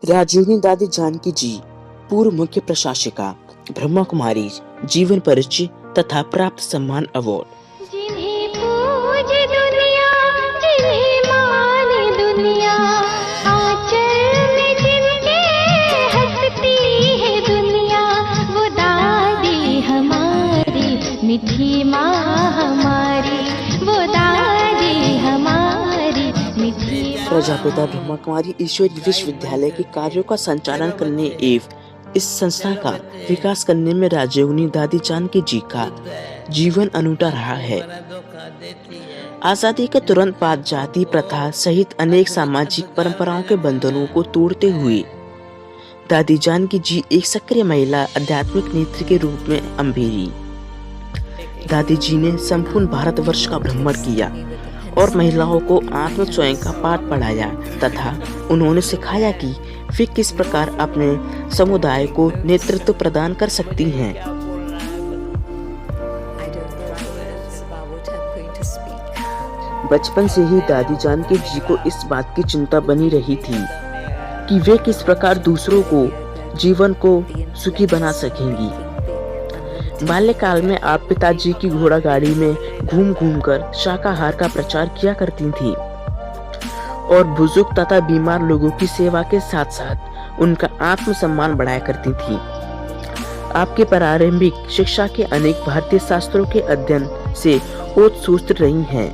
राजयोगिनी दादी जानकी जी, पूर्व मुख्य प्रशासिका, ब्रह्मा कुमारी, जीवन परिचय तथा प्राप्त सम्मान अवार्ड। जिन्हें पूज दुनिया, जिन्हें मान दुनिया, आंचल में जिनके हंसती है दुनिया, वो दादी हमारी, मीठी माँ हमारी, वो दादी हमारी, मीठी माँ। प्रजापिता ब्रह्मा कुमारी ईश्वरीय विश्वविद्यालय के कार्यों का संचालन करने एवं इस संस्था का विकास करने में राजयोगिनी दादी जानकी जी का जीवन अनूठा रहा है। आजादी के तुरंत बाद जाति प्रथा सहित अनेक सामाजिक परंपराओं के बंधनों को तोड़ते हुए दादी जानकी जी एक सक्रिय महिला आध्यात्मिक नेत्री के रूप में अम्भेरी। दादी जी ने संपूर्ण भारतवर्ष का भ्रमण किया और महिलाओं को आत्म स्वयं का पाठ पढ़ाया तथा उन्होंने सिखाया कि वे किस प्रकार अपने समुदाय को नेतृत्व प्रदान कर सकती हैं। बचपन से ही दादी जानकी जी को इस बात की चिंता बनी रही थी कि वे किस प्रकार दूसरों को जीवन को सुखी बना सकेंगी। बाल्यकाल में आप पिताजी की घोड़ा गाड़ी में घूम घूम कर शाकाहार का प्रचार किया करती थीं और बुजुर्ग तथा बीमार लोगों की सेवा के साथ साथ उनका आत्मसम्मान बढ़ाया करती थीं। आपके प्रारंभिक शिक्षा के अनेक भारतीय शास्त्रों के अध्ययन से ओतप्रोत रही हैं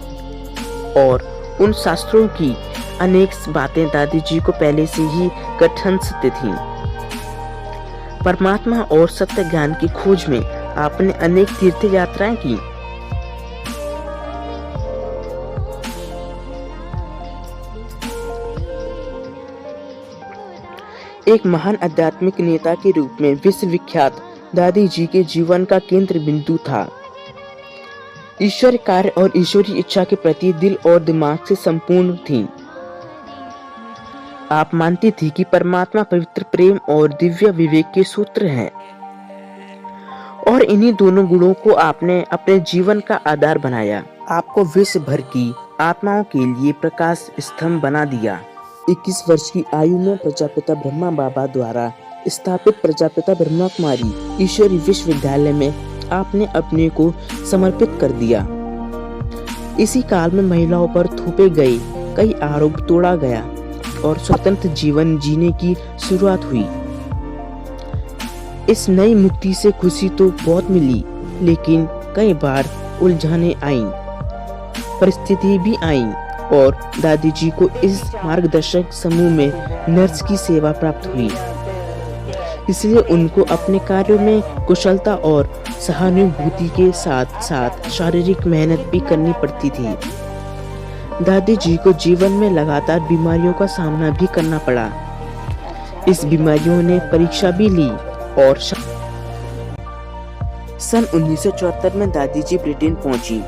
और उन शास्त्रों की अनेक बातें दादी जी को पहले से ही कंठस्थ थीं। परमात्मा और सत्य ज्ञान की खोज में आपने अनेक तीर्थ यात्राएं की। एक महान आध्यात्मिक नेता के रूप में विश्वविख्यात दादी जी के जीवन का केंद्र बिंदु था। ईश्वर कार्य और ईश्वरी इच्छा के प्रति दिल और दिमाग से संपूर्ण थीं। आप मानती थी कि परमात्मा पवित्र प्रेम और दिव्य विवेक के सूत्र हैं और इन्हीं दोनों गुणों को आपने अपने जीवन का आधार बनाया। आपको विश्व भर की आत्माओं के लिए प्रकाश स्तंभ बना दिया। 21 वर्ष की आयु में प्रजापिता ब्रह्मा बाबा द्वारा स्थापित प्रजापिता ब्रह्मा कुमारी ईश्वरीय विश्वविद्यालय में आपने अपने को समर्पित कर दिया। इसी काल में महिलाओं पर थोपे गए कई आरोप तोड़ा गया और स्वतंत्र जीवन जीने की शुरुआत हुई। इस नई मुक्ति से खुशी तो बहुत मिली, लेकिन कई बार उलझने आईं, परिस्थिति भी आईं और दादी जी को इस मार्गदर्शक समूह में नर्स की सेवा प्राप्त हुई। इसलिए उनको अपने कार्यों में कुशलता और सहानुभूति के साथ साथ शारीरिक मेहनत भी करनी पड़ती थी। दादी जी को जीवन में लगातार बीमारियों का सामना भी करना पड़ा। इस बीमारियों ने परीक्षा भी ली और सन 1974 में दादी जी ब्रिटेन पहुंची,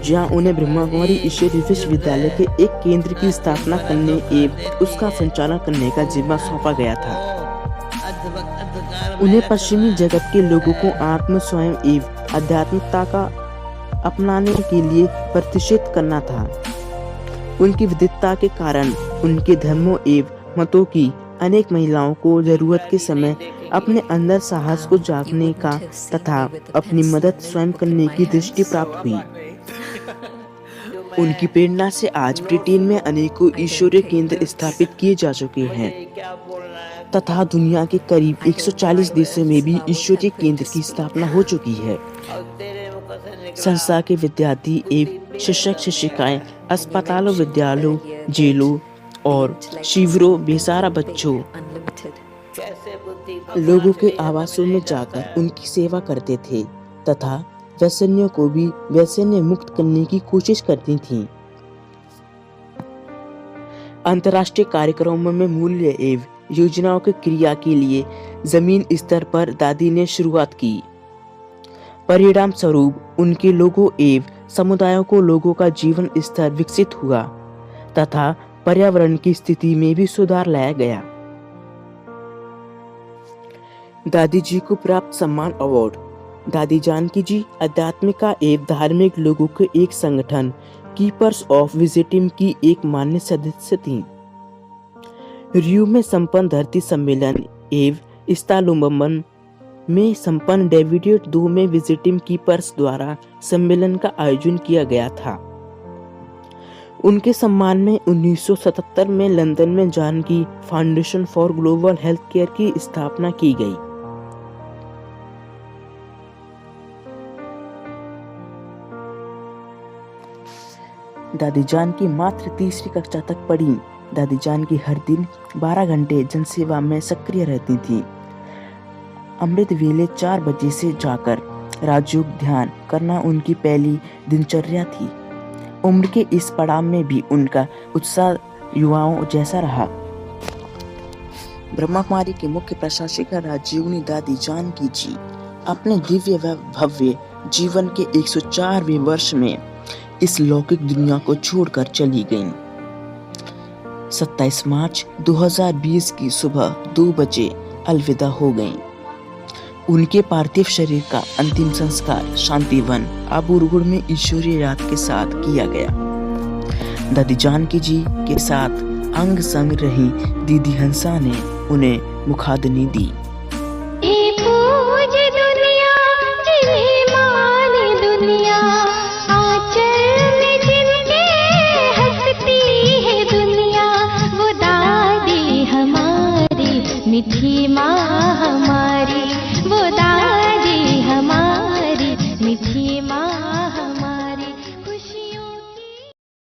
जहां उन्हें ब्रह्मा कुमारी ईश्वरीय विश्वविद्यालय के एक केंद्र की स्थापना करने एवं उसका संचालन करने का जिम्मा सौंपा गया था। उन्हें पश्चिमी जगत के लोगों को आत्म स्वयं एवं आध्यात्मिकता का अपनाने के लिए प्रतिष्ठित करना था। उनकी विविधता के कारण उनके धर्मों एवं मतों की अनेक महिलाओं को जरूरत के समय अपने अंदर साहस को जागने का तथा अपनी मदद स्वयं करने की दृष्टि प्राप्त हुई। उनकी प्रेरणा से आज ब्रिटेन में अनेकों ईश्वरीय केंद्र स्थापित किए जा चुके हैं तथा दुनिया के करीब 140 देशों में भी ईश्वरीय केंद्र की स्थापना हो चुकी है। संस्था के विद्यार्थी एवं शिक्षक शिक्षिकाएं अस्पतालों, विद्यालयों, जेलों और शिविरों बेसहारा बच्चों लोगों के आवासों में जाकर उनकी सेवा करते थे तथा व्यसनियों को भी व्यसन मुक्त करने की कोशिश करती थीं। अंतर्राष्ट्रीय कार्यक्रमों में मूल्य एवं योजनाओं की क्रिया के लिए जमीन स्तर पर दादी ने शुरुआत की। परिणाम स्वरूप उनके लोगों एवं समुदायों को लोगों का जीवन स्तर विकसित हुआ तथा पर्यावरण की स्थिति में भी सुधार लाया गया। दादी जी को प्राप्त सम्मान अवार्ड। दादी जानकी जी आध्यात्मिका एवं धार्मिक लोगों के एक संगठन कीपर्स ऑफ विजडम की एक मान्य सदस्य थीं। रियो में संपन्न धरती सम्मेलन एवं इस्तालुम्बन में संपन्न डेविड दो में विजिटिंग कीपर्स द्वारा सम्मेलन का आयोजन किया गया था। उनके सम्मान में 1977 में लंदन में Janaki foundation for global health care की स्थापना की गई। दादी जानकी मात्र तीसरी कक्षा तक पढ़ी। दादी जानकी हर दिन 12 घंटे जनसेवा में सक्रिय रहती थी। अमृत वेले 4 बजे से जाकर राजयोग ध्यान करना उनकी पहली दिनचर्या थी। उम्र के इस पड़ाव में भी उनका उत्साह युवाओं जैसा रहा। ब्रह्मा कुमारी की मुख्य प्रशासिका राजयोगिनी दादी जानकी जी अपने दिव्य व भव्य जीवन के 104वें वर्ष में इस लौकिक दुनिया को छोड़कर चली गईं। 27 मार्च 2020 की सुबह 2 बजे अलविदा हो गईं। उनके पार्थिव शरीर का अंतिम संस्कार शांतिवन आबूरगुड़ में ईश्वरीय याद के साथ किया गया। दादी जानकी जी के साथ अंग संग रही दीदी हंसा ने उन्हें मुखाग्नि दी। मीठी माँ हमारी वो